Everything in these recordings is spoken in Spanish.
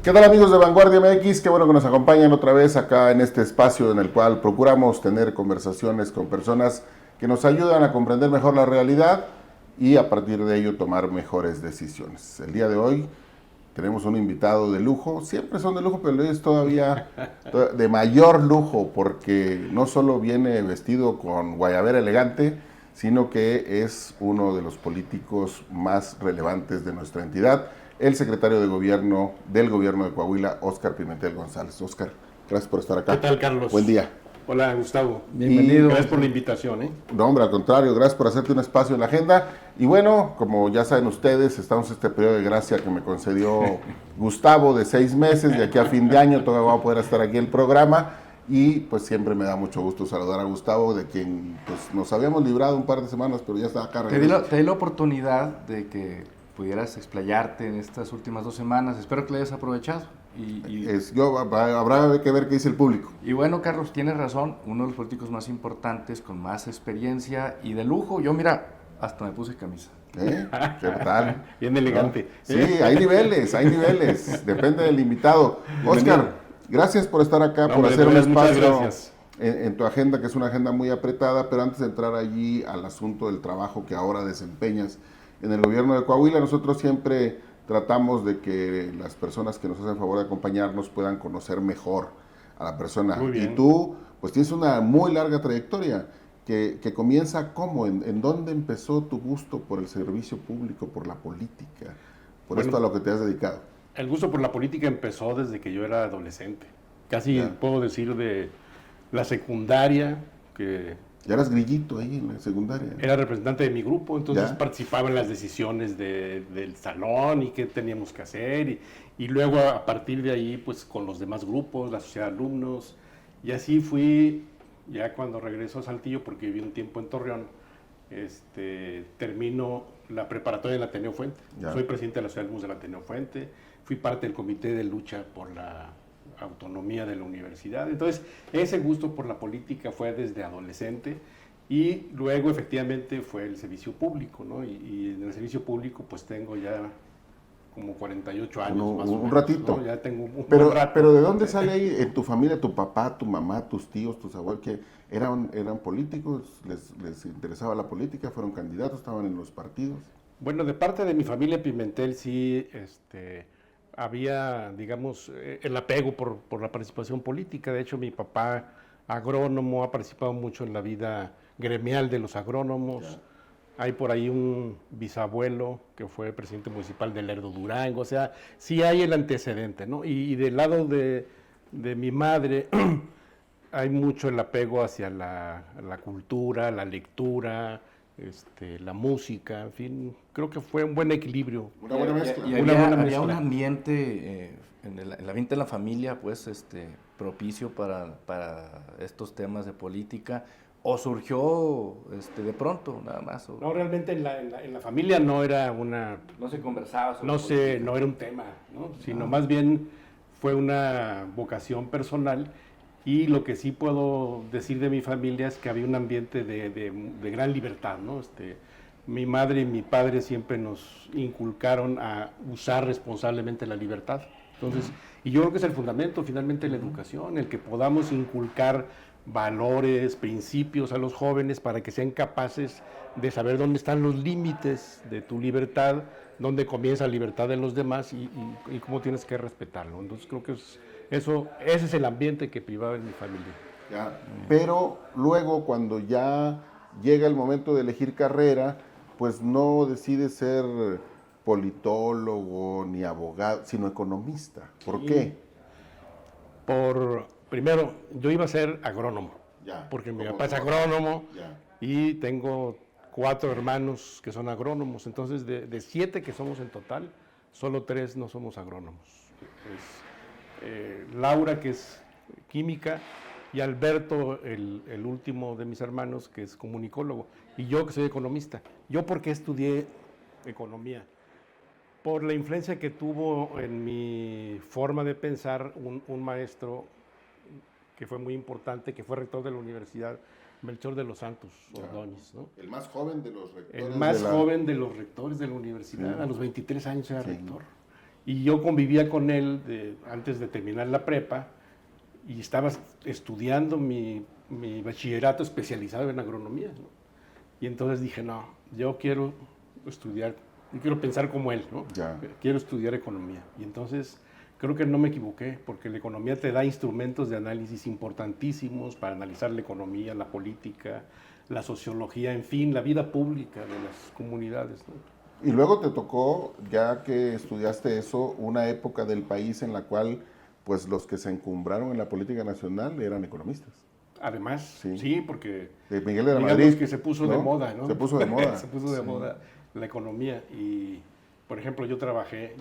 ¿Qué tal, amigos de Vanguardia MX? Qué bueno que nos acompañan otra vez acá en este espacio en el cual procuramos tener conversaciones con personas que nos ayudan a comprender mejor la realidad y a partir de ello tomar mejores decisiones. El día de hoy tenemos un invitado de lujo, siempre son de lujo, pero hoy es todavía de mayor lujo porque no solo viene vestido con guayabera elegante, sino que es uno de los políticos más relevantes de nuestra entidad, el secretario de Gobierno del Gobierno de Coahuila, Óscar Pimentel González. Óscar, gracias por estar acá. ¿Qué tal, Carlos? Buen día. Hola, Gustavo. Bienvenido. Gracias por la invitación. No, hombre, al contrario, gracias por hacerte un espacio en la agenda. Y bueno, como ya saben ustedes, estamos en este periodo de gracia que me concedió Gustavo de 6 meses, de aquí a fin de año todavía voy a poder estar aquí en el programa. Y pues siempre me da mucho gusto saludar a Gustavo, de quien pues nos habíamos librado un par de semanas, pero ya está acá. Te di la oportunidad de que pudieras explayarte en estas últimas 2 semanas. Espero que lo hayas aprovechado. Habrá que ver qué dice el público. Y bueno, Carlos, tienes razón. Uno de los políticos más importantes, con más experiencia y de lujo. Yo, mira, hasta me puse camisa. ¿Qué tal? Bien elegante. ¿No? Sí, hay niveles. Depende del invitado. Óscar, gracias por estar acá, por hacer un espacio en tu agenda, que es una agenda muy apretada, pero antes de entrar allí al asunto del trabajo que ahora desempeñas en el gobierno de Coahuila, nosotros siempre tratamos de que las personas que nos hacen favor de acompañarnos puedan conocer mejor a la persona. Y tú, pues tienes una muy larga trayectoria que comienza ¿cómo? ¿En dónde empezó tu gusto por el servicio público, por la política, por esto a lo que te has dedicado? El gusto por la política empezó desde que yo era adolescente. Casi puedo decir de la secundaria, que... Ya eras grillito ahí en la secundaria. Era representante de mi grupo, entonces participaba en las decisiones del salón y qué teníamos que hacer. Y luego a partir de ahí, pues con los demás grupos, la sociedad de alumnos. Y así fui, ya cuando regreso a Saltillo, porque viví un tiempo en Torreón, termino la preparatoria del Ateneo Fuente. Soy presidente de la sociedad de alumnos del Ateneo Fuente. Fui parte del comité de lucha por la autonomía de la universidad. Entonces, ese gusto por la política fue desde adolescente y luego efectivamente fue el servicio público, ¿no? Y en el servicio público pues tengo ya como 48 años más o menos. Un ratito. ¿No? Ya tengo un rato. Pero ¿de dónde sale ahí en tu familia, tu papá, tu mamá, tus tíos, tus abuelos, que eran políticos? ¿Les interesaba la política? ¿Fueron candidatos? ¿Estaban en los partidos? Bueno, de parte de mi familia Pimentel sí, había, digamos, el apego por la participación política. De hecho, mi papá, agrónomo, ha participado mucho en la vida gremial de los agrónomos. Hay por ahí un bisabuelo que fue presidente municipal de Lerdo, Durango. O sea, sí hay el antecedente, ¿no? Y del lado de mi madre hay mucho el apego hacia la cultura, la lectura, la música, en fin, creo que fue un buen equilibrio. Una buena mezcla. Y había un ambiente, el ambiente de la familia, pues, propicio para estos temas de política, o surgió de pronto, nada más. No, realmente en la familia no era una... No se conversaba sobre política. No era un tema, ¿no? Sino más bien fue una vocación personal. Y lo que sí puedo decir de mi familia es que había un ambiente de gran libertad, ¿no? Mi madre y mi padre siempre nos inculcaron a usar responsablemente la libertad. Entonces, y yo creo que es el fundamento finalmente de la educación, el que podamos inculcar valores, principios a los jóvenes para que sean capaces de saber dónde están los límites de tu libertad, dónde comienza la libertad de los demás y cómo tienes que respetarlo. Entonces creo que ese es el ambiente que privaba en mi familia. Ya. Pero luego, cuando ya llega el momento de elegir carrera, pues no decides ser politólogo ni abogado, sino economista. ¿Por qué? Primero, yo iba a ser agrónomo, porque mi papá es agrónomo y tengo 4 hermanos que son agrónomos. Entonces, de 7 que somos en total, solo 3 no somos agrónomos. Laura, que es química, y Alberto, el último de mis hermanos, que es comunicólogo, y yo, que soy economista. ¿Yo por qué estudié economía? Por la influencia que tuvo en mi forma de pensar un maestro que fue muy importante, que fue rector de la universidad, Melchor de los Santos Ordóñez, ¿no? El más joven de los rectores. El más joven de los rectores de la universidad, a los 23 años era rector. Y yo convivía con él antes de terminar la prepa y estaba estudiando mi bachillerato especializado en agronomía, ¿no? Y entonces dije, no, yo quiero estudiar, yo quiero pensar como él, ¿no? Ya. Quiero estudiar economía. Y entonces creo que no me equivoqué, porque la economía te da instrumentos de análisis importantísimos para analizar la economía, la política, la sociología, en fin, la vida pública de las comunidades, ¿no? Y luego te tocó, ya que estudiaste eso, una época del país en la cual pues los que se encumbraron en la política nacional eran economistas. Además, Sí. sí, porque Miguel de la digamos Madrid, que se puso de ¿no? moda, ¿no? Se puso de moda. Se puso de Sí. moda la economía. Y, por ejemplo, yo trabajé,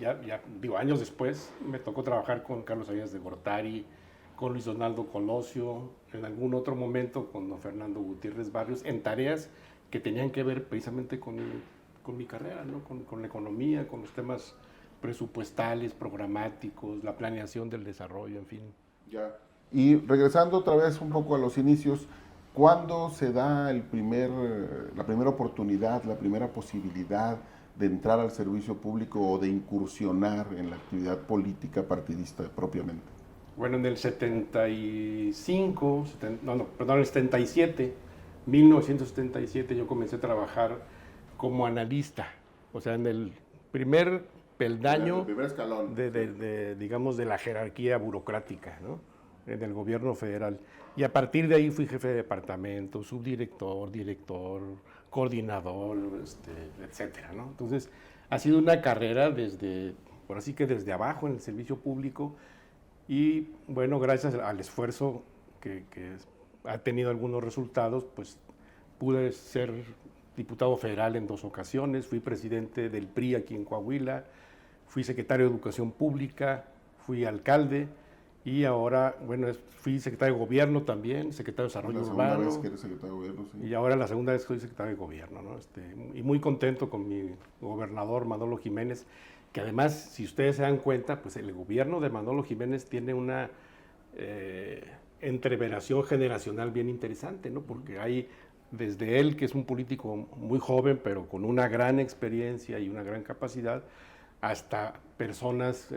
digo, años después, me tocó trabajar con Carlos Salinas de Gortari, con Luis Donaldo Colosio, en algún otro momento con don Fernando Gutiérrez Barrios, en tareas que tenían que ver precisamente con mi carrera, ¿no? Con la economía, con los temas presupuestales, programáticos, la planeación del desarrollo, en fin. Ya. Y regresando otra vez un poco a los inicios, ¿cuándo se da la primera oportunidad, la primera posibilidad de entrar al servicio público o de incursionar en la actividad política partidista propiamente? Bueno, en el 1977, yo comencé a trabajar como analista, o sea, en el primer peldaño El primer escalón. digamos, de la jerarquía burocrática, ¿no? En el gobierno federal. Y a partir de ahí fui jefe de departamento, subdirector, director, coordinador, etcétera, ¿no? Entonces, ha sido una carrera por así que desde abajo en el servicio público y, bueno, gracias al esfuerzo que ha tenido algunos resultados, pues pude ser diputado federal en 2 ocasiones, fui presidente del PRI aquí en Coahuila, fui secretario de Educación Pública, fui alcalde y ahora, bueno, fui secretario de Gobierno también, secretario de Desarrollo Urbano. La segunda vez que eres secretario de Gobierno, sí. Y ahora la segunda vez que soy secretario de Gobierno, ¿no? Y muy contento con mi gobernador Manolo Jiménez, que además, si ustedes se dan cuenta, pues el gobierno de Manolo Jiménez tiene una entreveración generacional bien interesante, ¿no? Porque hay desde él, que es un político muy joven, pero con una gran experiencia y una gran capacidad, hasta personas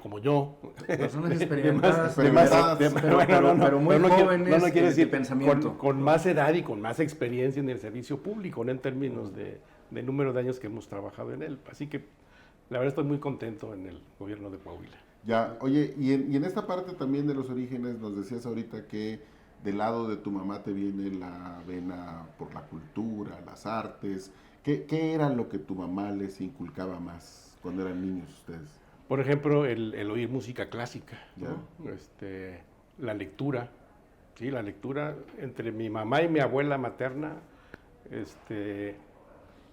como yo. Personas experimentadas, pero muy jóvenes no quiero decir, pensamiento. con más edad y con más experiencia en el servicio público, no en términos de número de años que hemos trabajado en él. Así que la verdad estoy muy contento en el gobierno de Coahuila. Ya, oye, y en esta parte también de los orígenes, nos decías ahorita que del lado de tu mamá te viene la vena por la cultura, las artes. ¿Qué era lo que tu mamá les inculcaba más cuando eran niños ustedes? Por ejemplo, el oír música clásica, ¿no? La lectura, sí, la lectura entre mi mamá y mi abuela materna,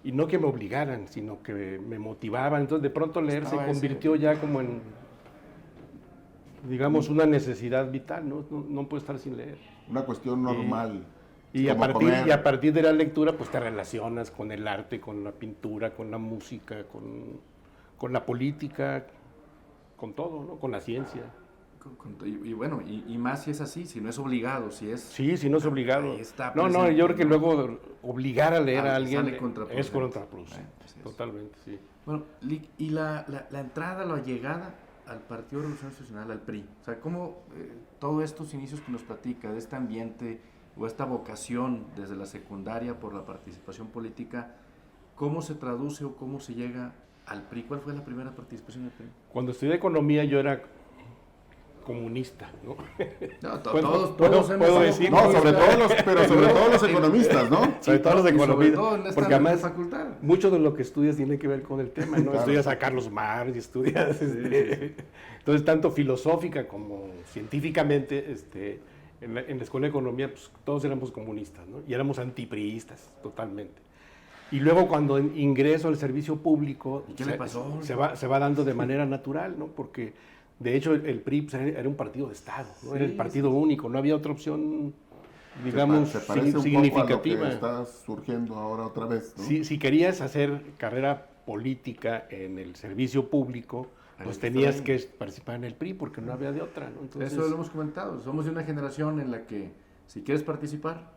y no que me obligaran, sino que me motivaban. Entonces, de pronto leer se convirtió ya como en, digamos, una necesidad vital, ¿no? No puedo estar sin leer. Una cuestión normal. Y a partir de la lectura, pues te relacionas con el arte, con la pintura, con la música, con la política, con todo, ¿no? Con la ciencia. Y bueno, y más si es así, si no es obligado, si es... Sí, si no es obligado. Ahí está No, presente, yo creo que luego obligar a leer a alguien sale contraproducente. es contraproducente. Totalmente, sí. Bueno, y la entrada, la llegada al Partido Revolucionario Institucional, al PRI, o sea, cómo todos estos inicios que nos platica, de este ambiente o esta vocación desde la secundaria por la participación política, ¿cómo se traduce o cómo se llega al PRI? ¿Cuál fue la primera participación del PRI? Cuando estudié economía yo era comunista, ¿no? No, puedo decir. No, sobre todo los economistas, ¿no? Sobre todo los economistas. Todo en esta porque además facultad. mucho de lo que estudias tiene que ver con el tema, ¿no? Claro. Estudias a Carlos Marx y estudias, entonces tanto filosófica como científicamente, en la escuela de economía, pues todos éramos comunistas, ¿no? Y éramos antipriistas, totalmente. Y luego cuando ingreso al servicio público, ¿Qué le pasó? se va dando de manera natural, ¿no? Porque de hecho el PRI pues, era un partido de Estado, ¿no? Sí, era el partido único, no había otra opción, Se digamos, parece significativa. un poco a lo que está surgiendo ahora otra vez, ¿no? Si querías hacer carrera política en el servicio público, pues tenías que participar en el PRI porque no había de otra, ¿no? Entonces, eso lo hemos comentado, somos de una generación en la que si quieres participar,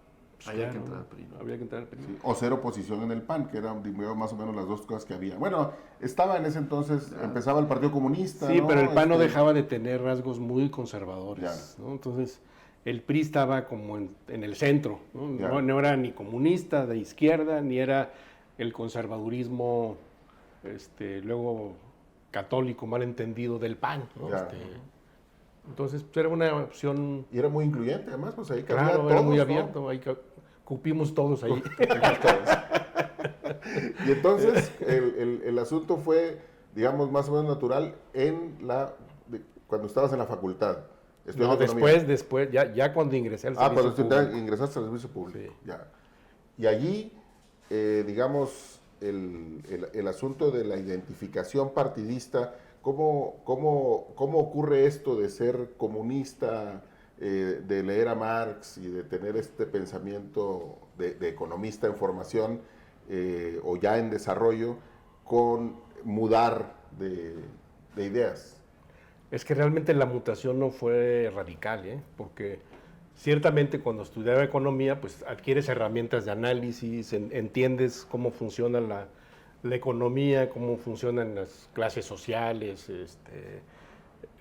Había que entrar al PRI, ¿no? Había que entrar al PRI. Sí, o ser oposición en el PAN, que eran digo, más o menos las dos cosas que había. Bueno, estaba en ese entonces, empezaba el Partido Comunista. Sí, ¿no? pero el PAN no dejaba de tener rasgos muy conservadores, ¿no? Entonces, el PRI estaba como en el centro, ¿no? No era ni comunista de izquierda, ni era el conservadurismo, luego católico mal entendido del PAN, ¿no? Entonces, pues, era una opción... Y era muy incluyente, además, pues ahí cabía Claro, todos, era muy ¿no? abierto, ahí cupimos todos ahí. Y entonces, el asunto fue, digamos, más o menos natural cuando estabas en la facultad. No, después, ya cuando ingresé al servicio público. Cuando ingresaste al servicio público, Sí. ya. Y allí, digamos, el asunto de la identificación partidista, ¿cómo ocurre esto de ser comunista, de leer a Marx y de tener este pensamiento de economista en formación o ya en desarrollo, con mudar de ideas? Es que realmente la mutación no fue radical, porque ciertamente cuando estudiaba economía, pues adquieres herramientas de análisis, entiendes cómo funciona la economía, cómo funcionan las clases sociales,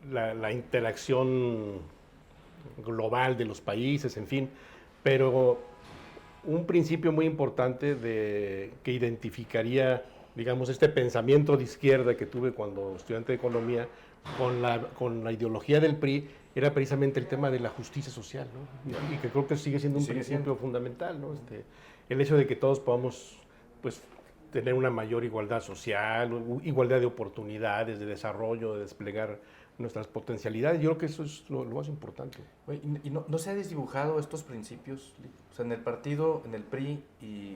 la interacción global de los países, en fin. Pero un principio muy importante que identificaría, digamos, este pensamiento de izquierda que tuve cuando estudiante de economía, con la ideología del PRI, era precisamente el tema de la justicia social, ¿no? Y que creo que sigue siendo un principio fundamental, ¿no? El hecho de que todos podamos, pues, tener una mayor igualdad social, igualdad de oportunidades, de desarrollo, de desplegar nuestras potencialidades. Yo creo que eso es lo más importante. Oye, ¿y no se ha desdibujado estos principios? O sea, en el partido, en el PRI, y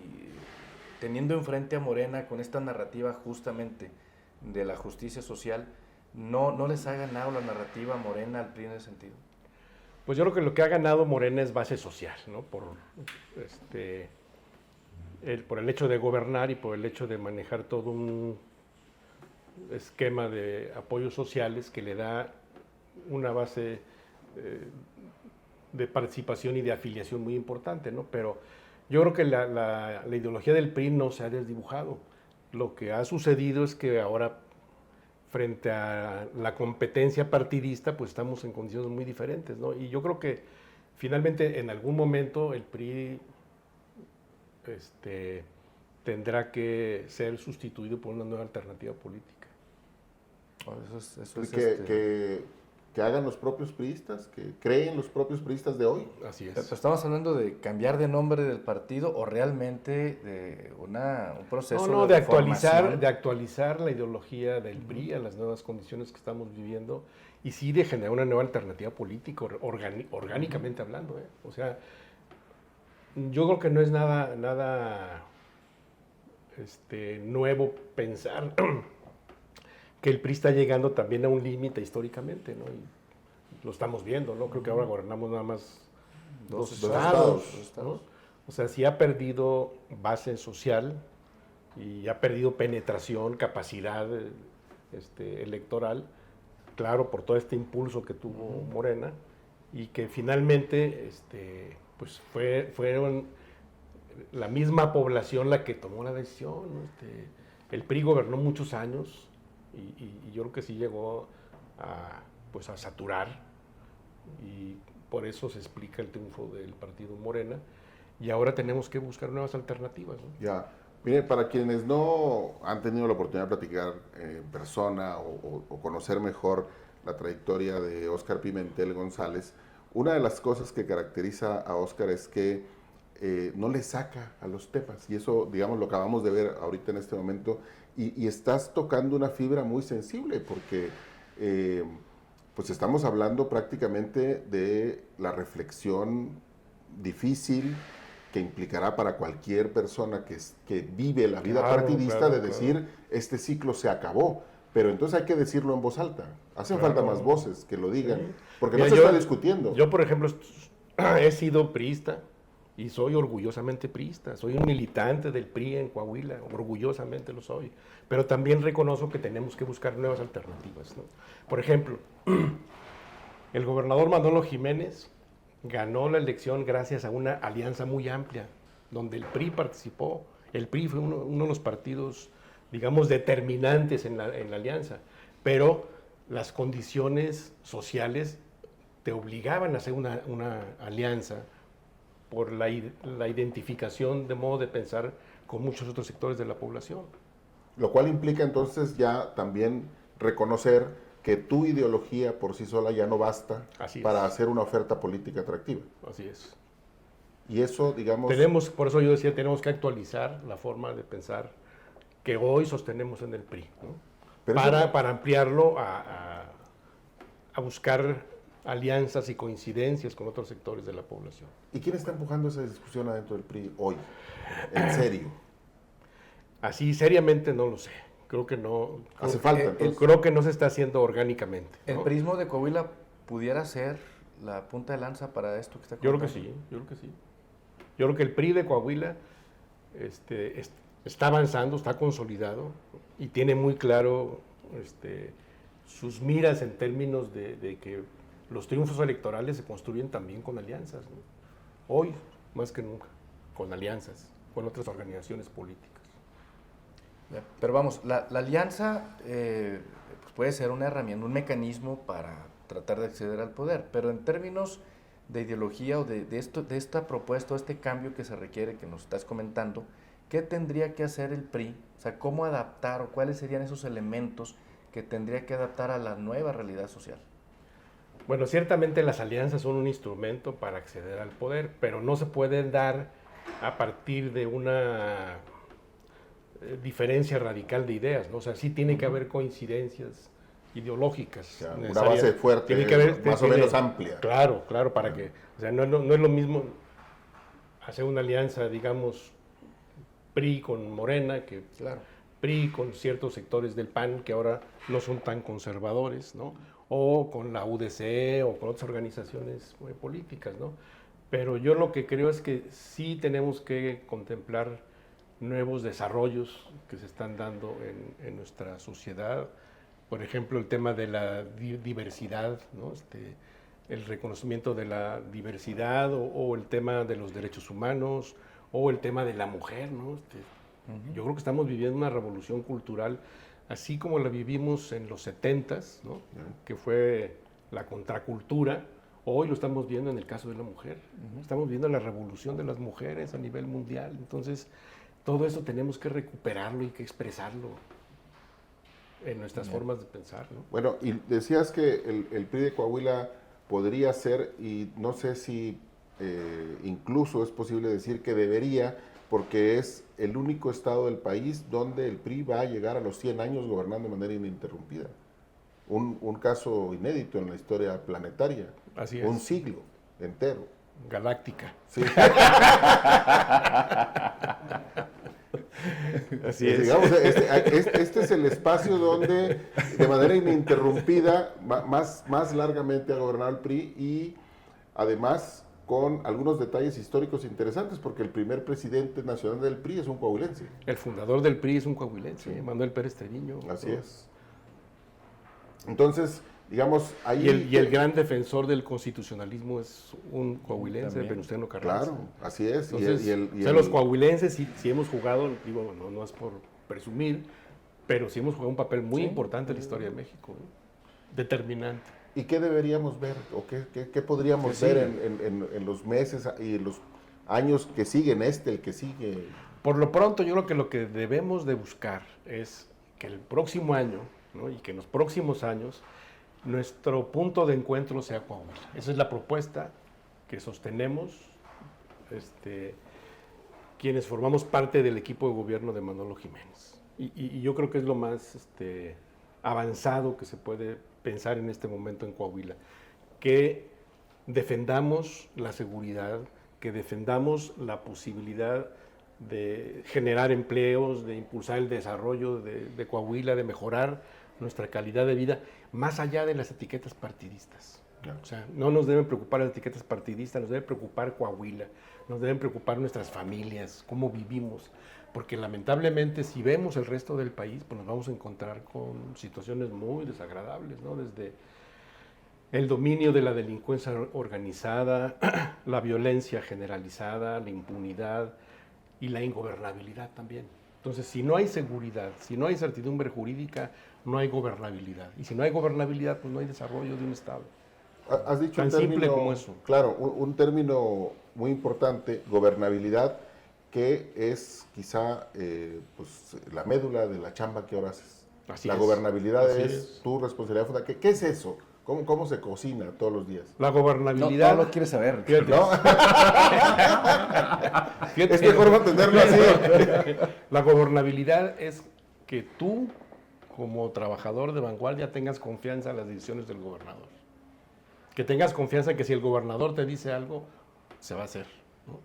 teniendo enfrente a Morena con esta narrativa justamente de la justicia social, ¿no les ha ganado la narrativa Morena al PRI en ese sentido? Pues yo creo que lo que ha ganado Morena es base social, ¿no? Por el hecho de gobernar y por el hecho de manejar todo un esquema de apoyos sociales que le da una base de participación y de afiliación muy importante, ¿no? Pero yo creo que la ideología del PRI no se ha desdibujado. Lo que ha sucedido es que ahora, frente a la competencia partidista, pues estamos en condiciones muy diferentes, ¿no? Y yo creo que finalmente en algún momento el PRI tendrá que ser sustituido por una nueva alternativa política. Que hagan los propios priistas, que creen los propios priistas de hoy. Así es. ¿Estamos hablando de cambiar de nombre del partido o realmente de un proceso de reformación? actualizar la ideología del PRI a las nuevas condiciones que estamos viviendo y sí de generar una nueva alternativa política, orgánicamente hablando, ¿eh? O sea, yo creo que no es nada nuevo pensar que el PRI está llegando también a un límite históricamente, ¿no? Y lo estamos viendo, ¿no? Creo que ahora gobernamos nada más dos estados, ¿no? O sea, sí ha perdido base social y ha perdido penetración, capacidad electoral, claro, por todo este impulso que tuvo Morena, y que finalmente pues fueron la misma población la que tomó la decisión, ¿no? El PRI gobernó muchos años, y yo creo que sí llegó a saturar, y por eso se explica el triunfo del partido Morena, y ahora tenemos que buscar nuevas alternativas, ¿no? Ya, miren, para quienes no han tenido la oportunidad de platicar en persona o conocer mejor la trayectoria de Óscar Pimentel González, una de las cosas que caracteriza a Óscar es que no le saca a los temas, y eso, digamos, lo acabamos de ver ahorita en este momento, y estás tocando una fibra muy sensible, porque pues estamos hablando prácticamente de la reflexión difícil que implicará para cualquier persona que vive la vida partidista de decir, este ciclo se acabó, pero entonces hay que decirlo en voz alta. Hacen falta más voces que lo digan, porque Mira, no se está discutiendo. Yo, por ejemplo, he sido priista y soy orgullosamente priista. Soy un militante del PRI en Coahuila, orgullosamente lo soy. Pero también reconozco que tenemos que buscar nuevas alternativas, ¿no? Por ejemplo, el gobernador Manolo Jiménez ganó la elección gracias a una alianza muy amplia, donde el PRI participó. El PRI fue uno de los partidos, digamos, determinantes en la alianza, pero las condiciones sociales te obligaban a hacer una alianza por la identificación de modo de pensar con muchos otros sectores de la población. Lo cual implica entonces ya también reconocer que tu ideología por sí sola ya no basta para hacer una oferta política atractiva. Así es. Y eso, digamos... Por eso yo decía, tenemos que actualizar la forma de pensar que hoy sostenemos en el PRI, ¿no? Para ampliarlo a buscar alianzas y coincidencias con otros sectores de la población. ¿Y quién está empujando esa discusión adentro del PRI hoy? En serio. Así seriamente no lo sé. Creo que no. Hace falta, entonces. Creo que no se está haciendo orgánicamente, ¿no? ¿El prismo de Coahuila pudiera ser la punta de lanza para esto que está comentando? Yo creo que sí. Yo creo que el PRI de Coahuila está avanzando, está consolidado y tiene muy claro sus miras en términos de que los triunfos electorales se construyen también con alianzas, ¿no? Hoy, más que nunca, con alianzas, con otras organizaciones políticas. Pero vamos, la alianza pues puede ser una herramienta, un mecanismo para tratar de acceder al poder, pero en términos de ideología o de esta propuesta o este cambio que se requiere, que nos estás comentando, ¿qué tendría que hacer el PRI? O sea, ¿cómo adaptar o cuáles serían esos elementos que tendría que adaptar a la nueva realidad social? Bueno, ciertamente las alianzas son un instrumento para acceder al poder, pero no se pueden dar a partir de una diferencia radical de ideas, ¿no? O sea, sí tiene que haber coincidencias ideológicas. O sea, una base fuerte, tiene que haber, más o menos amplia. Claro, para que, o sea, no es lo mismo hacer una alianza, digamos, PRI con Morena, que PRI con ciertos sectores del PAN que ahora no son tan conservadores, ¿no? O con la UDC o con otras organizaciones políticas, ¿no? Pero yo lo que creo es que sí tenemos que contemplar nuevos desarrollos que se están dando en nuestra sociedad. Por ejemplo, el tema de la diversidad, ¿no? El reconocimiento de la diversidad o el tema de los derechos humanos o el tema de la mujer, ¿no? Yo creo que estamos viviendo una revolución cultural así como la vivimos en los 70s, ¿no? Que fue la contracultura. Hoy lo estamos viendo en el caso de la mujer. Estamos viendo la revolución de las mujeres a nivel mundial. Entonces, todo eso tenemos que recuperarlo y que expresarlo en nuestras formas de pensar, ¿no? Bueno, y decías que el PRI de Coahuila podría ser, y no sé si incluso es posible decir que debería, porque es el único estado del país donde el PRI va a llegar a los 100 años gobernando de manera ininterrumpida. Un caso inédito en la historia planetaria. Así es. Un siglo entero. Galáctica. Sí. Así es. Digamos, este es el espacio donde de manera ininterrumpida, más largamente ha gobernado el PRI y además con algunos detalles históricos interesantes, porque el primer presidente nacional del PRI es un coahuilense. El fundador del PRI es un coahuilense, sí. Manuel Pérez Treviño. Así es. Entonces, digamos, ahí... Y el gran defensor del constitucionalismo es un coahuilense, Venustiano Carranza. Claro, así es. Entonces, los coahuilenses sí hemos jugado, digo, no es por presumir, pero sí hemos jugado un papel muy importante en la historia de México, ¿no? Determinante. ¿Y qué deberíamos ver o qué podríamos ver en los meses y en los años que siguen el que sigue? Por lo pronto, yo creo que lo que debemos de buscar es que el próximo año, ¿no? Y que en los próximos años nuestro punto de encuentro sea Coahuila. Esa es la propuesta que sostenemos quienes formamos parte del equipo de gobierno de Manolo Jiménez. Y yo creo que es lo más avanzado que se puede pensar en este momento en Coahuila. Que defendamos la seguridad, que defendamos la posibilidad de generar empleos, de impulsar el desarrollo de Coahuila, de mejorar nuestra calidad de vida, más allá de las etiquetas partidistas. Claro. O sea, no nos deben preocupar las etiquetas partidistas, nos debe preocupar Coahuila, nos deben preocupar nuestras familias, cómo vivimos, porque lamentablemente si vemos el resto del país, pues nos vamos a encontrar con situaciones muy desagradables, ¿no? Desde el dominio de la delincuencia organizada, la violencia generalizada, la impunidad y la ingobernabilidad también. Entonces, si no hay seguridad, si no hay certidumbre jurídica, no hay gobernabilidad. Y si no hay gobernabilidad, pues no hay desarrollo de un Estado. Has dicho Tan un término, simple como eso. claro, un término muy importante, gobernabilidad, que es quizá pues, la médula de la chamba que ahora haces. Así La es. gobernabilidad Así es tu responsabilidad fundamental. ¿Qué es eso? ¿Cómo se cocina todos los días? La No, gobernabilidad... no lo quieres saber. Fíjate. ¿No? Fíjate. Es mejor mantenerlo así. La gobernabilidad es que tú, como trabajador de vanguardia, tengas confianza en las decisiones del gobernador. Que tengas confianza en que si el gobernador te dice algo, se va a hacer, ¿no?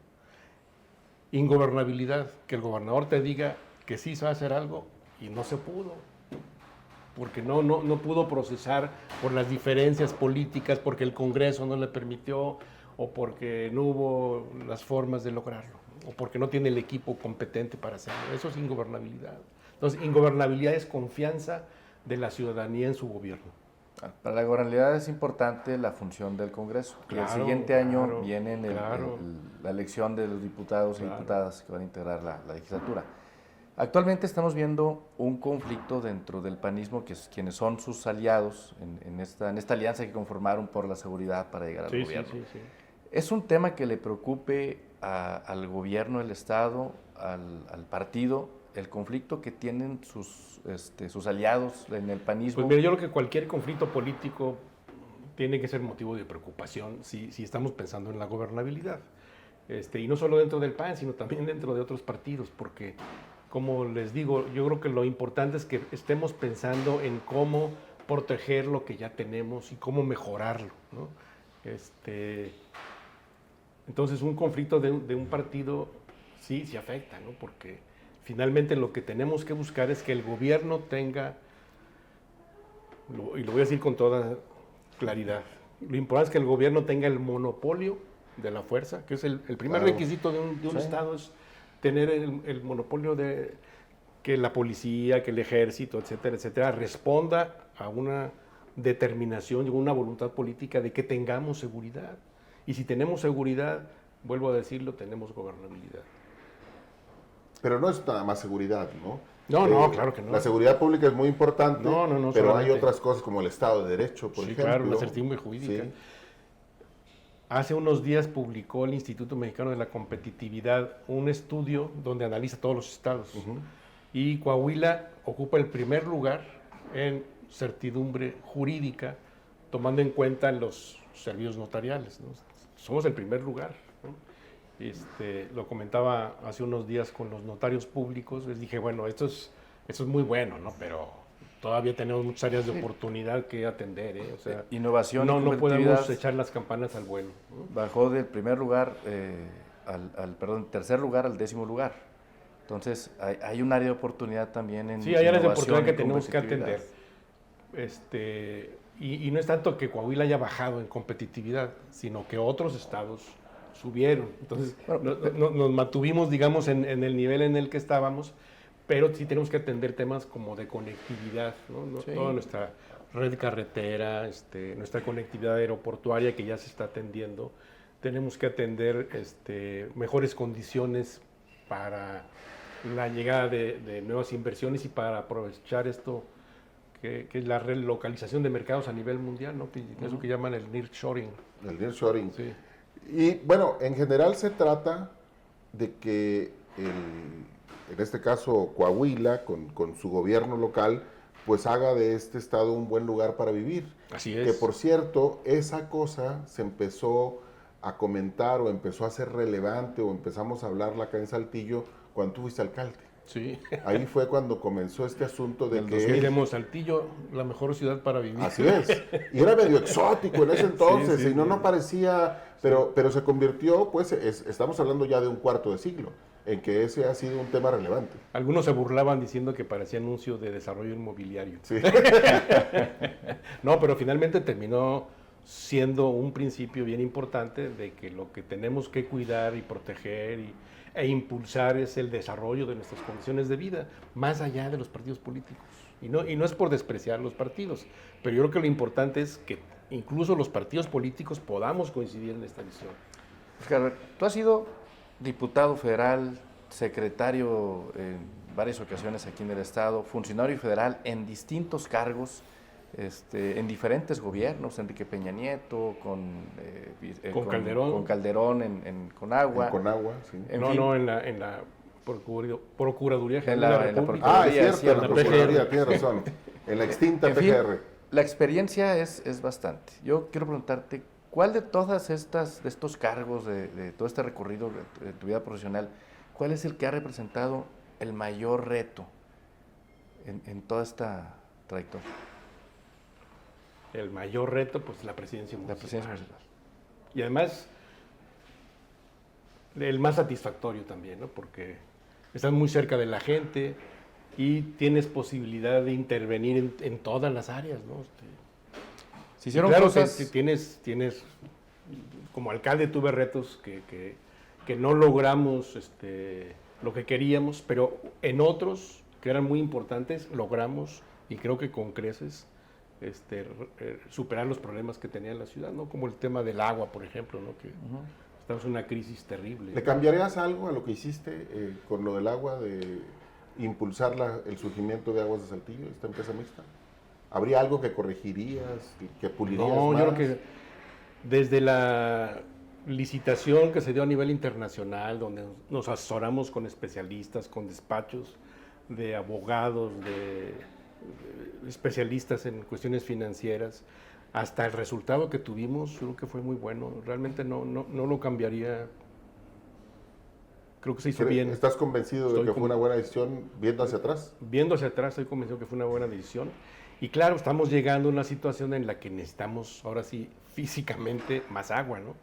Ingobernabilidad, que el gobernador te diga que sí se va a hacer algo y no se pudo. Porque no pudo procesar por las diferencias políticas, porque el Congreso no le permitió, o porque no hubo las formas de lograrlo, o porque no tiene el equipo competente para hacerlo. Eso es ingobernabilidad. Entonces, ingobernabilidad es confianza de la ciudadanía en su gobierno. Para la gobernabilidad es importante la función del Congreso. Y el Claro, siguiente año claro, viene claro. la elección de los diputados y Claro. diputadas que van a integrar la legislatura. Actualmente estamos viendo un conflicto dentro del panismo, que es quienes son sus aliados en esta alianza que conformaron por la seguridad para llegar al Sí, gobierno. sí. ¿Es un tema que le preocupe al gobierno, al Estado, al partido, el conflicto que tienen sus aliados en el panismo? Pues mira, yo creo que cualquier conflicto político tiene que ser motivo de preocupación si estamos pensando en la gobernabilidad. Y no solo dentro del PAN, sino también dentro de otros partidos, porque, como les digo, yo creo que lo importante es que estemos pensando en cómo proteger lo que ya tenemos y cómo mejorarlo, ¿no? Entonces, un conflicto de un partido sí afecta, ¿no? Porque finalmente lo que tenemos que buscar es que el gobierno tenga, y lo voy a decir con toda claridad, lo importante es que el gobierno tenga el monopolio de la fuerza, que es el primer Claro. requisito de un Sí. Estado, es tener el monopolio de que la policía, que el ejército, etcétera, responda a una determinación y una voluntad política de que tengamos seguridad. Y si tenemos seguridad, vuelvo a decirlo, tenemos gobernabilidad. Pero no es nada más seguridad, ¿no? No, claro que no. La seguridad pública es muy importante, No, pero hay solamente. otras cosas como el Estado de Derecho, por Sí, ejemplo. claro, la certidumbre jurídica. Sí. Hace unos días publicó el Instituto Mexicano de la Competitividad un estudio donde analiza todos los estados. Ujú. Y Coahuila ocupa el primer lugar en certidumbre jurídica, tomando en cuenta los servicios notariales, ¿no? Somos el primer lugar, ¿no? Lo comentaba hace unos días con los notarios públicos, les dije, bueno, esto es muy bueno, ¿no? Pero todavía tenemos muchas áreas de oportunidad que atender, ¿eh? O sea, Innovación y no competitividad podemos echar las campanas al vuelo, ¿no? bajó del primer lugar tercer lugar al 10º lugar. Entonces, hay un área de oportunidad también en Sí, hay áreas de innovación oportunidad que y tenemos que competitividad. atender. Y no es tanto que Coahuila haya bajado en competitividad, sino que otros estados subieron. Entonces, Bueno, nos mantuvimos, digamos, en el nivel en el que estábamos, pero sí tenemos que atender temas como de conectividad, ¿no? Sí. Toda nuestra red carretera, nuestra conectividad aeroportuaria que ya se está atendiendo. Tenemos que atender mejores condiciones para la llegada de nuevas inversiones y para aprovechar esto que es la relocalización de mercados a nivel mundial, ¿no? Eso que llaman el nearshoring. El nearshoring. Sí. Y bueno, en general se trata de que, en este caso, Coahuila, con su gobierno local, pues haga de este estado un buen lugar para vivir. Así Que es. por cierto, esa cosa se empezó a comentar o empezó a ser relevante o empezamos a hablarla acá en Saltillo cuando tú fuiste alcalde. Sí. Ahí fue cuando comenzó este asunto de Del que... 2000. Miremos, Saltillo, la mejor ciudad para vivir. Así es. Y era medio exótico en ese entonces, sí, y no sí. parecía, pero se convirtió, pues estamos hablando ya de un cuarto de siglo, en que ese ha sido un tema relevante. Algunos se burlaban diciendo que parecía anuncio de desarrollo inmobiliario. Sí. No, pero finalmente terminó siendo un principio bien importante de que lo que tenemos que cuidar y proteger e impulsar es el desarrollo de nuestras condiciones de vida, más allá de los partidos políticos. Y no es por despreciar los partidos, pero yo creo que lo importante es que incluso los partidos políticos podamos coincidir en esta visión. Oscar, tú has sido diputado federal, secretario en varias ocasiones aquí en el Estado, funcionario federal en distintos cargos, en diferentes gobiernos, Enrique Peña Nieto, Con Calderón. con Calderón en Conagua. En Conagua, sí. En la Procuraduría General de la República. Ah, es cierto, la la Procuraduría, tienes razón. En la extinta En fin, PGR. la experiencia es bastante. Yo quiero preguntarte, ¿cuál de todas estos cargos, de todo este recorrido de tu vida profesional, cuál es el que ha representado el mayor reto en toda esta trayectoria? El mayor reto, pues la presidencia municipal. La presidencia municipal. Y además, el más satisfactorio también, ¿no? Porque estás muy cerca de la gente y tienes posibilidad de intervenir en todas las áreas, ¿no? Se hicieron claro cosas... que tienes, como alcalde tuve retos que no logramos lo que queríamos, pero en otros que eran muy importantes logramos, y creo que con creces, superar los problemas que tenía la ciudad, ¿no? Como el tema del agua, por ejemplo, ¿no? Que estamos en una crisis terrible. ¿Le cambiarías algo a lo que hiciste con lo del agua, de impulsar el surgimiento de Aguas de Saltillo, esta empresa mixta? ¿Habría algo que corregirías, que pulirías No, más? yo creo que desde la licitación que se dio a nivel internacional, donde nos asesoramos con especialistas, con despachos de abogados, de especialistas en cuestiones financieras, hasta el resultado que tuvimos, yo creo que fue muy bueno. Realmente no lo cambiaría. Creo que se hizo bien. ¿Estás convencido de que fue una buena decisión viendo hacia atrás? Viendo hacia atrás, estoy convencido que fue una buena decisión. Y claro, estamos llegando a una situación en la que necesitamos, ahora sí, físicamente más agua, ¿no?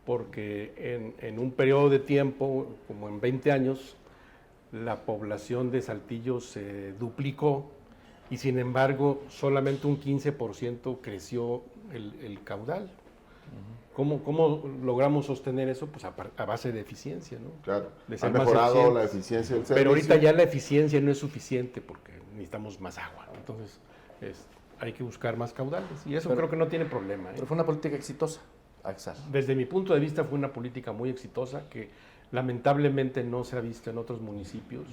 Porque en un periodo de tiempo, como en 20 años, la población de Saltillo se duplicó y sin embargo solamente un 15% creció el caudal. ¿Cómo logramos sostener eso? Pues a base de eficiencia, ¿no? Claro, De ha ser más mejorado eficientes. la eficiencia del servicio. Pero ahorita ya la eficiencia no es suficiente porque necesitamos más agua. Entonces hay que buscar más caudales y eso creo que no tiene problema. Pero fue una política exitosa, Axar. Desde mi punto de vista fue una política muy exitosa que lamentablemente no se ha visto en otros municipios,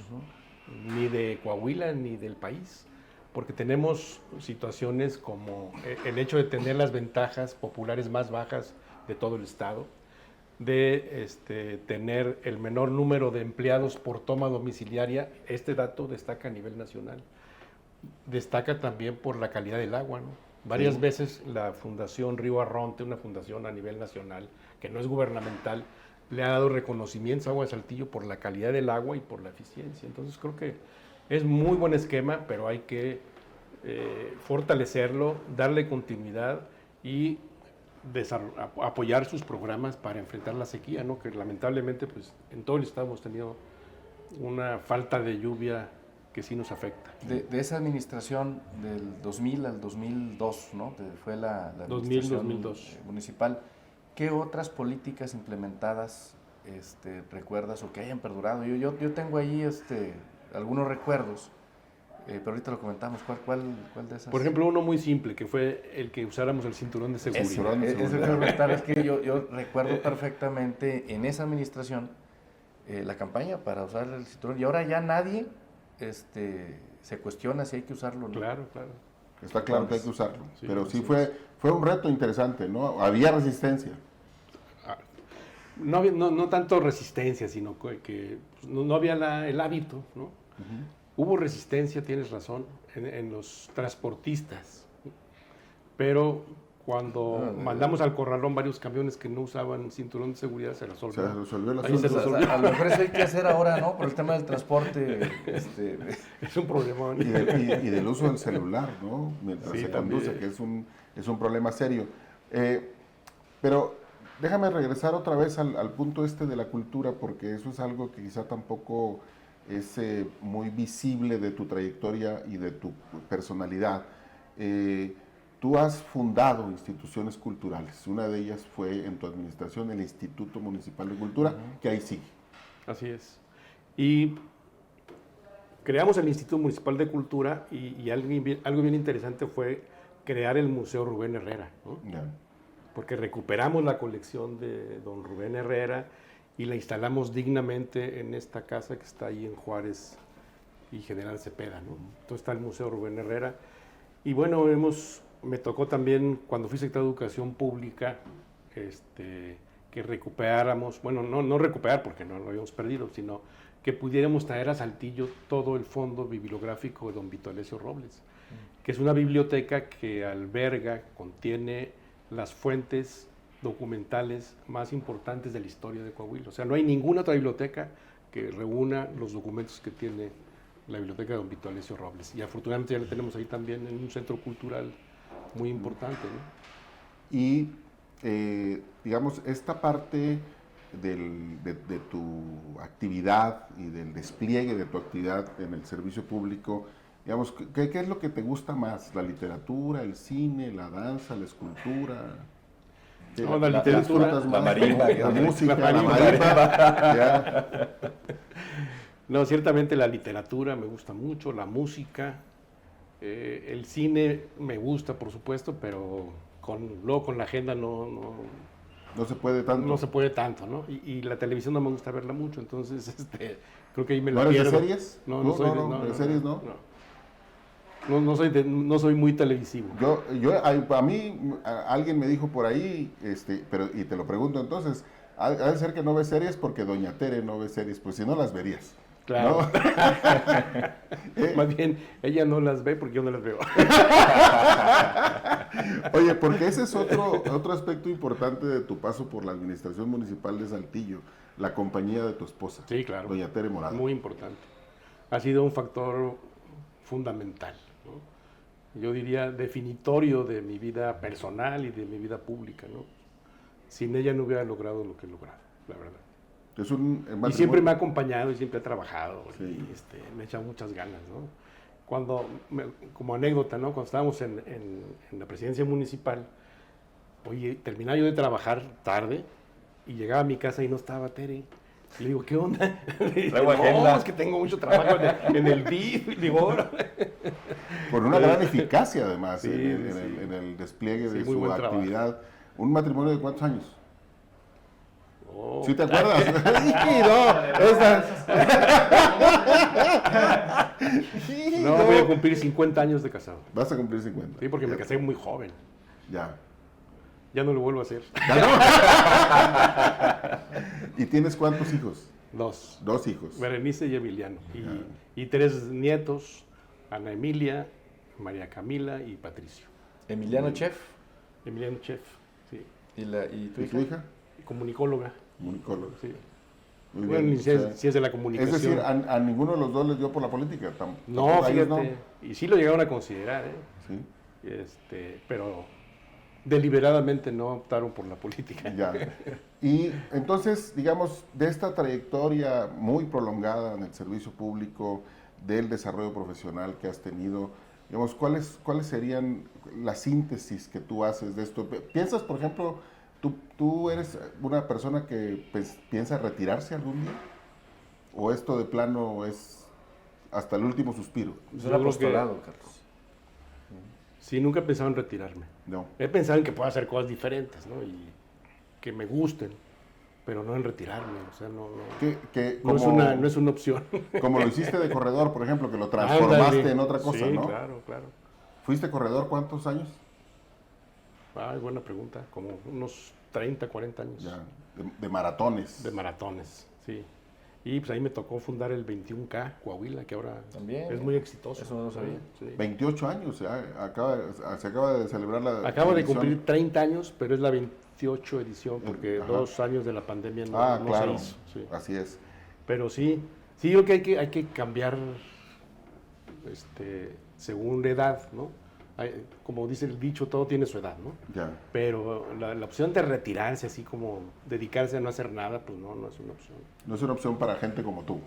ni de Coahuila ni del país, porque tenemos situaciones como el hecho de tener las ventajas populares más bajas de todo el estado, de tener el menor número de empleados por toma domiciliaria. Este dato destaca a nivel nacional. Destaca también por la calidad del agua, ¿no? Varias veces la Fundación Río Arronte, una fundación a nivel nacional que no es gubernamental, le ha dado reconocimientos a Agua de Saltillo por la calidad del agua y por la eficiencia. Entonces creo que es muy buen esquema, pero hay que fortalecerlo, darle continuidad y apoyar sus programas para enfrentar la sequía, ¿no? Que lamentablemente pues, en todo el estado hemos tenido una falta de lluvia que sí nos afecta. De esa administración del 2000 al 2002, ¿no? Fue la 2002 municipal. ¿Qué otras políticas implementadas recuerdas o que hayan perdurado? Yo tengo ahí algunos recuerdos, pero ahorita lo comentamos. ¿Cuál de esas? Por ejemplo, uno muy simple, que fue el que usáramos el cinturón de seguridad. Es que yo recuerdo perfectamente en esa administración la campaña para usar el cinturón, y ahora ya nadie se cuestiona si hay que usarlo o no. Claro. Está claro que hay que usarlo, Sí, pero sí sí. fue un reto interesante, ¿no? Había resistencia. No tanto resistencia, sino que no había el hábito, ¿no? Hubo resistencia, tienes razón, en los transportistas, pero cuando mandamos al corralón varios camiones que no usaban cinturón de seguridad, se resolvió. Se resolvió el Ahí se asunto. resolvió. A lo mejor eso hay que hacer ahora, ¿no? Por el tema del transporte. Es un problemón. Y del uso del celular, ¿no? Mientras Sí, se conduce, también. que es un problema serio. Pero déjame regresar otra vez al punto de la cultura, porque eso es algo que quizá tampoco es muy visible de tu trayectoria y de tu personalidad. Tú has fundado instituciones culturales. Una de ellas fue en tu administración el Instituto Municipal de Cultura, que ahí sigue. Así es. Y creamos el Instituto Municipal de Cultura y algo bien interesante fue crear el Museo Rubén Herrera, ¿no? Ya. Porque recuperamos la colección de don Rubén Herrera y la instalamos dignamente en esta casa que está ahí en Juárez y General Cepeda, ¿no? Entonces está el Museo Rubén Herrera. Y bueno, me tocó también, cuando fui secretario de Educación Pública, que recuperáramos, bueno, no recuperar porque no lo habíamos perdido, sino que pudiéramos traer a Saltillo todo el fondo bibliográfico de don Vito Alessio Robles, que es una biblioteca que contiene las fuentes documentales más importantes de la historia de Coahuila. O sea, no hay ninguna otra biblioteca que reúna los documentos que tiene la biblioteca de don Vito Alessio Robles. Y afortunadamente ya la tenemos ahí también en un centro cultural muy importante, ¿no? Y, digamos, esta parte de tu actividad y del despliegue de tu actividad en el servicio público, digamos, ¿qué es lo que te gusta más? ¿La literatura, el cine, la danza, la escultura? No, la literatura, disfrutas la más? marimba, la música, la la marimba. Ya. No, ciertamente la literatura me gusta mucho, la música, el cine me gusta, por supuesto, pero luego con la agenda no No se puede tanto. no se puede tanto, ¿no? Y la televisión no me gusta verla mucho, entonces creo que ahí me ¿No la eres de pierdo. series? No, No, no soy no, de series no. No soy muy televisivo. A mí, alguien me dijo por ahí, y te lo pregunto entonces, ha de ser que no ves series porque doña Tere no ve series, pues si no las verías. Claro. ¿No? Más bien, ella no las ve porque yo no las veo. Oye, porque ese es otro aspecto importante de tu paso por la administración municipal de Saltillo, la compañía de tu esposa. Sí, claro. Doña Tere Morado. Muy importante. Ha sido un factor fundamental, ¿no? Yo diría definitorio de mi vida personal y de mi vida pública, ¿no? Sin ella no hubiera logrado lo que he logrado, la verdad. Es un Y matrimonio. siempre me ha acompañado y siempre ha trabajado, Sí. y me ha echado muchas ganas, ¿no? Como anécdota, ¿no? Cuando estábamos en la presidencia municipal, oye, terminaba yo de trabajar tarde y llegaba a mi casa y no estaba Tere. Y le digo, ¿qué onda? Le dice, Traigo agenda. no, es que tengo mucho trabajo en el DIF. Y digo, "Órale". Con una gran eficacia, además, Sí, en el despliegue Sí, de muy su buen trabajo. actividad. ¿Un matrimonio de cuántos años? Oh. ¿Sí te acuerdas? Sí, no, No, voy a cumplir 50 años de casado. Vas a cumplir 50. Sí, porque me casé muy joven. Ya. Ya no lo vuelvo a hacer. ¿Y tienes cuántos hijos? 2. 2 hijos. Berenice y Emiliano. Y 3 nietos, Ana Emilia, María Camila y Patricio. Emiliano Chef. Emiliano Chef, sí. ¿Y tu ¿Y hija? tu hija? Comunicóloga, Comunicóloga. sí. Muy Bueno, bien. ni si es de la comunicación. Es decir, a ninguno de los dos les dio por la política. No, tampoco a ellos fíjate. Y sí lo llegaron a considerar, Sí, pero deliberadamente no optaron por la política. ya. Y entonces, digamos, de esta trayectoria muy prolongada en el servicio público, del desarrollo profesional que has tenido, digamos, ¿cuáles serían las síntesis que tú haces de esto? ¿Piensas, por ejemplo, tú eres una persona que piensa retirarse algún día? ¿O esto de plano es hasta el último suspiro? Es Yo un creo apostolado, Carlos. Sí, nunca he pensado en retirarme. No. He pensado en que pueda hacer cosas diferentes, ¿no? Y que me gusten, pero no en retirarme. O sea, no no es una opción. Como lo hiciste de corredor, por ejemplo, que lo transformaste Ándale. en otra cosa, Sí, ¿no? claro, claro. ¿Fuiste corredor cuántos años? Ah, buena pregunta. Como unos 30, 40 años. Ya, de maratones. De maratones, sí. Y pues ahí me tocó fundar el 21K Coahuila, que ahora También. es muy exitoso. Eso no lo sabía. Sí. 28 años, se acaba de celebrar la Acabo de edición. cumplir 30 años, pero es la 28 edición, porque Ajá. 2 años de la pandemia no, no claro, se hizo. Sí. así es. Pero sí, yo creo que hay que cambiar según la edad, ¿no? Como dice el dicho, todo tiene su edad, ¿no? Ya. Pero la opción de retirarse, así como dedicarse a no hacer nada, pues no es una opción. No es una opción para gente como tú.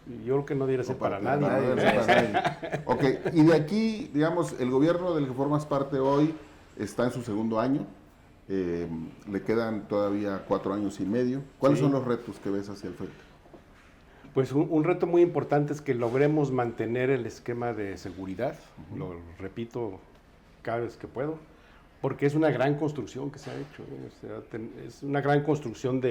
Y yo creo que no debería ser No, para ti, nadie. no, ¿no? debe ser para nadie. Ok, y de aquí, digamos, el gobierno del que formas parte hoy está en su segundo año. Le quedan todavía 4 años y medio. ¿Cuáles Sí. son los retos que ves hacia el frente? Pues un reto muy importante es que logremos mantener el esquema de seguridad. Lo repito cada vez que puedo, porque es una gran construcción que se ha hecho, ¿eh? O sea, es una gran construcción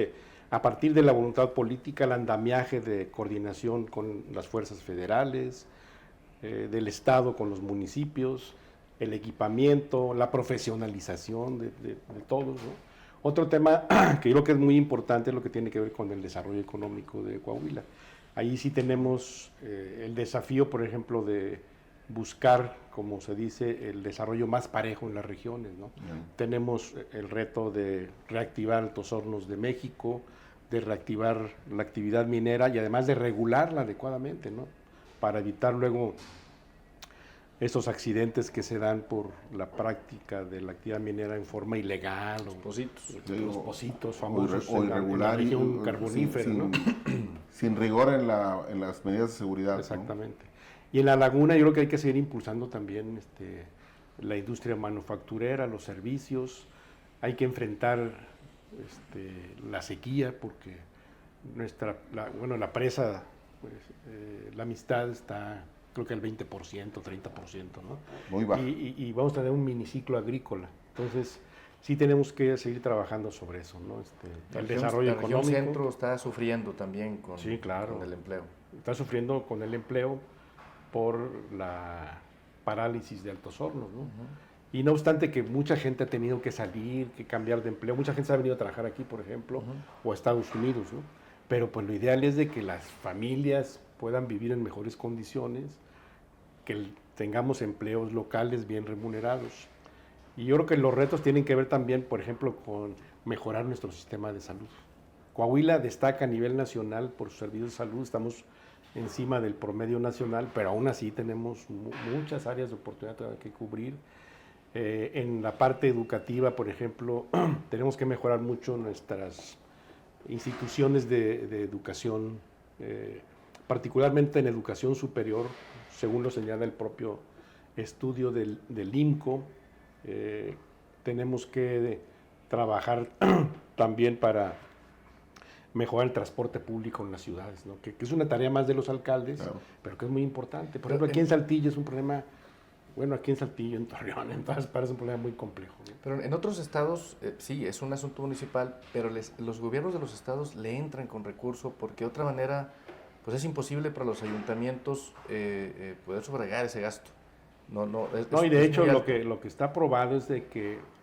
a partir de la voluntad política, el andamiaje de coordinación con las fuerzas federales, del Estado con los municipios, el equipamiento, la profesionalización de todos, ¿no? Otro tema que yo creo que es muy importante es lo que tiene que ver con el desarrollo económico de Coahuila. Ahí sí tenemos el desafío, por ejemplo, de buscar, como se dice, el desarrollo más parejo en las regiones, ¿no? Tenemos el reto de reactivar Altos Hornos de México, de reactivar la actividad minera y además de regularla adecuadamente, ¿no? Para evitar luego esos accidentes que se dan por la práctica de la actividad minera en forma ilegal. Los pocitos. Los pocitos famosos o irregular, en la región carbonífera, ¿no? Sin rigor en las medidas de seguridad. Exactamente. ¿No? Y en la laguna yo creo que hay que seguir impulsando también la industria manufacturera, los servicios. Hay que enfrentar la sequía porque la presa, pues, la Amistad está, creo que el 20%, 30%, ¿no? Muy bajo. Y vamos a tener un miniciclo agrícola. Entonces, sí tenemos que seguir trabajando sobre eso, ¿no? El desarrollo económico. El centro está sufriendo también con el empleo. Está sufriendo con el empleo por la parálisis de Altos Hornos, ¿no? Y no obstante que mucha gente ha tenido que salir, que cambiar de empleo, mucha gente se ha venido a trabajar aquí, por ejemplo, o a Estados Unidos, ¿no? Pero pues lo ideal es de que las familias puedan vivir en mejores condiciones, que tengamos empleos locales bien remunerados. Y yo creo que los retos tienen que ver también, por ejemplo, con mejorar nuestro sistema de salud. Coahuila destaca a nivel nacional por sus servicios de salud, estamos encima del promedio nacional, pero aún así tenemos muchas áreas de oportunidad que cubrir. En la parte educativa, por ejemplo, tenemos que mejorar mucho nuestras instituciones de educación, particularmente en educación superior, según lo señala el propio estudio del IMCO. Tenemos que trabajar también para mejorar el transporte público en las ciudades, ¿no? que es una tarea más de los alcaldes, claro, pero que es muy importante. Por ejemplo, aquí en Saltillo es un problema, aquí en Saltillo, en Torreón, en todas partes es un problema muy complejo, ¿no? Pero en otros estados, sí, es un asunto municipal, pero los gobiernos de los estados le entran con recurso porque de otra manera, pues es imposible para los ayuntamientos poder sufragar ese gasto. Y de hecho lo que está probado es de que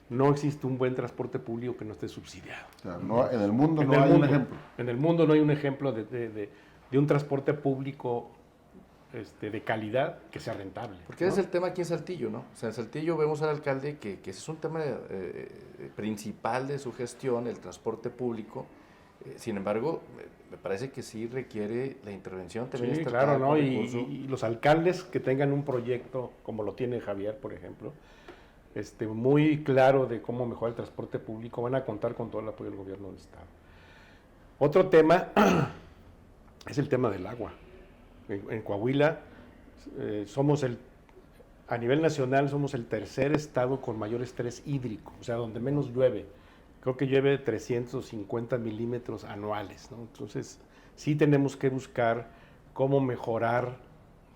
no existe un buen transporte público que no esté subsidiado. O sea, en el mundo no hay un ejemplo. En el mundo no hay un ejemplo de un transporte público de calidad que sea rentable. Porque ese es el tema aquí en Saltillo, ¿no? O sea, en Saltillo vemos al alcalde que ese es un tema principal de su gestión, el transporte público. Sin embargo, me parece que sí requiere la intervención también estatal. Sí, claro, ¿no? Y los alcaldes que tengan un proyecto, como lo tiene Javier, por ejemplo, muy claro de cómo mejorar el transporte público, van a contar con todo el apoyo del gobierno del Estado. Otro tema es el tema del agua. En Coahuila a nivel nacional somos el tercer estado con mayor estrés hídrico, o sea, donde menos llueve. Creo que llueve 350 milímetros anuales, ¿no? Entonces, sí tenemos que buscar cómo mejorar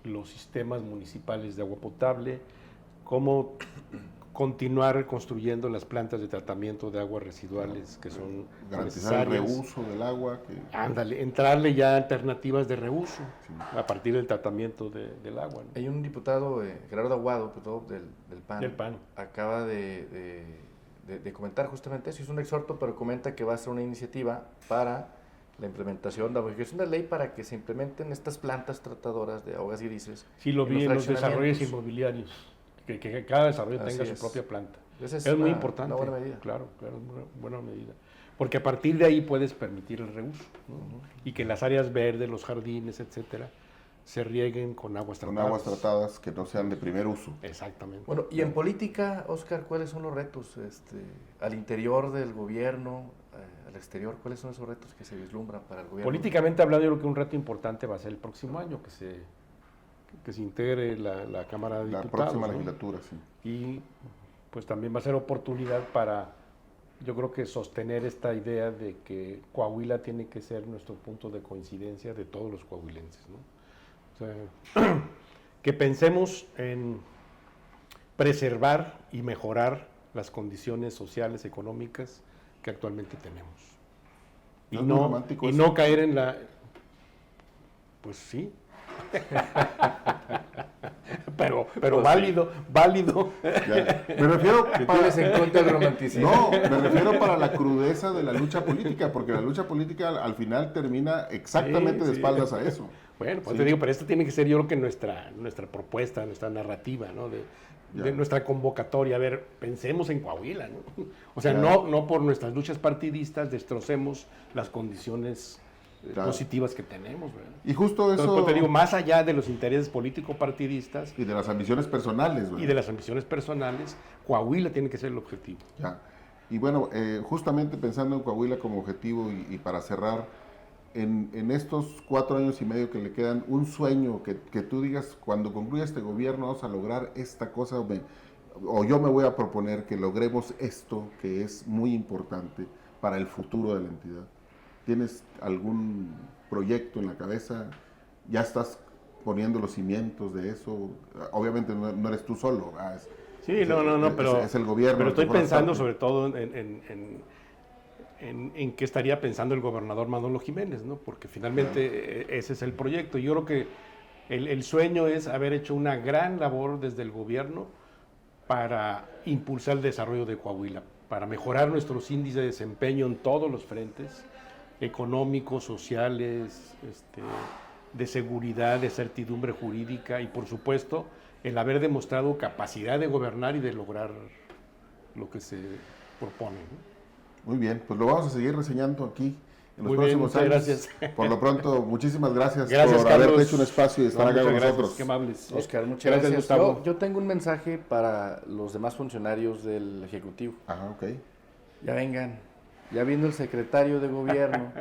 los sistemas municipales de agua potable, cómo continuar construyendo las plantas de tratamiento de aguas residuales que son garantizar necesarias. El reuso del agua. Entrarle ya alternativas de reuso a partir del tratamiento del agua, ¿no? Hay un diputado, Gerardo Aguado, del PAN. Del PAN. Acaba de comentar justamente eso, es un exhorto, pero comenta que va a ser una iniciativa para la implementación, la modificación de la ley para que se implementen estas plantas tratadoras de aguas grises. Sí, lo vi en los desarrollos inmobiliarios, que cada desarrollo tenga su propia planta. Es muy importante. Una buena medida. Claro, es una buena medida. Porque a partir de ahí puedes permitir el reuso, ¿no? Y que las áreas verdes, los jardines, etcétera, se rieguen con aguas tratadas. Con aguas tratadas que no sean de primer uso. Exactamente. Bueno, y en política, Óscar, ¿cuáles son los retos al interior del gobierno, al exterior? ¿Cuáles son esos retos que se vislumbran para el gobierno? Políticamente hablando, yo creo que un reto importante va a ser el próximo año, que se integre la Cámara de Diputados. La próxima legislatura, sí. Y pues también va a ser oportunidad para, yo creo que sostener esta idea de que Coahuila tiene que ser nuestro punto de coincidencia de todos los coahuilenses, ¿no? O sea, que pensemos en preservar y mejorar las condiciones sociales, económicas que actualmente tenemos. ¿No es muy romántico eso? no caer en la... Pues sí. pero válido. Ya. Me refiero ¿Qué tienes en contra del romanticismo? No, me refiero para la crudeza de la lucha política, porque la lucha política al final termina exactamente de Sí. espaldas a eso. Bueno, pues Sí. te digo, pero esto tiene que ser yo creo que nuestra propuesta, nuestra narrativa, ¿no? De nuestra convocatoria. A ver, pensemos en Coahuila, ¿no? O sea, Claro. no por nuestras luchas partidistas destrocemos las condiciones Claro. positivas que tenemos, ¿verdad? Y justo Entonces, eso, pues, te digo, más allá de los intereses político-partidistas y de las ambiciones personales, ¿verdad? y de las ambiciones personales, Coahuila tiene que ser el objetivo. Ya. Y bueno, justamente pensando en Coahuila como objetivo y para cerrar, en estos 4 años y medio que le quedan, un sueño que tú digas, cuando concluya este gobierno vamos a lograr esta cosa, o yo me voy a proponer que logremos esto que es muy importante para el futuro de la entidad. ¿Tienes algún proyecto en la cabeza? ¿Ya estás poniendo los cimientos de eso? Obviamente no eres tú solo, ¿verdad? Sí, pero es el gobierno. Pero el que estoy forma pensando parte. sobre todo en qué estaría pensando el gobernador Manolo Jiménez, ¿no? Porque finalmente ese es el proyecto. Yo creo que el sueño es haber hecho una gran labor desde el gobierno para impulsar el desarrollo de Coahuila, para mejorar nuestros índices de desempeño en todos los frentes, económicos, sociales, de seguridad, de certidumbre jurídica y, por supuesto, el haber demostrado capacidad de gobernar y de lograr lo que se propone, ¿no? Muy bien, pues lo vamos a seguir reseñando aquí en los Muy bien, próximos muchas años. gracias. Por lo pronto, muchísimas gracias, Gracias, por Carlos. haberte hecho un espacio y estar No, acá con muchas gracias, nosotros. qué amables. Oscar, muchas Gracias, gracias. Gustavo. Yo tengo un mensaje para los demás funcionarios del Ejecutivo. Ajá, ok. Ya vengan, ya vino el secretario de gobierno.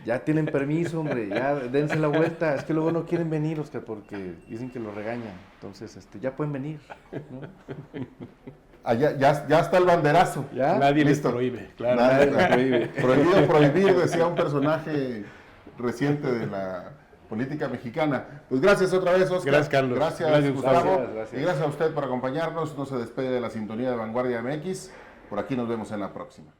Ya tienen permiso, hombre, ya dense la vuelta. Es que luego no quieren venir, Oscar, porque dicen que los regañan. Entonces, ya pueden venir, ¿no? Ya está el banderazo. ¿Ya? Nadie les Listo. prohíbe, claro. Nadie- les prohíbe. Prohibido prohibir, decía un personaje reciente de la política mexicana. Pues gracias otra vez, Oscar. Gracias, Carlos. Gracias, Gracias, Gustavo. Gustavo. Gracias. Y gracias a usted por acompañarnos. No se despede de la sintonía de Vanguardia MX. Por aquí nos vemos en la próxima.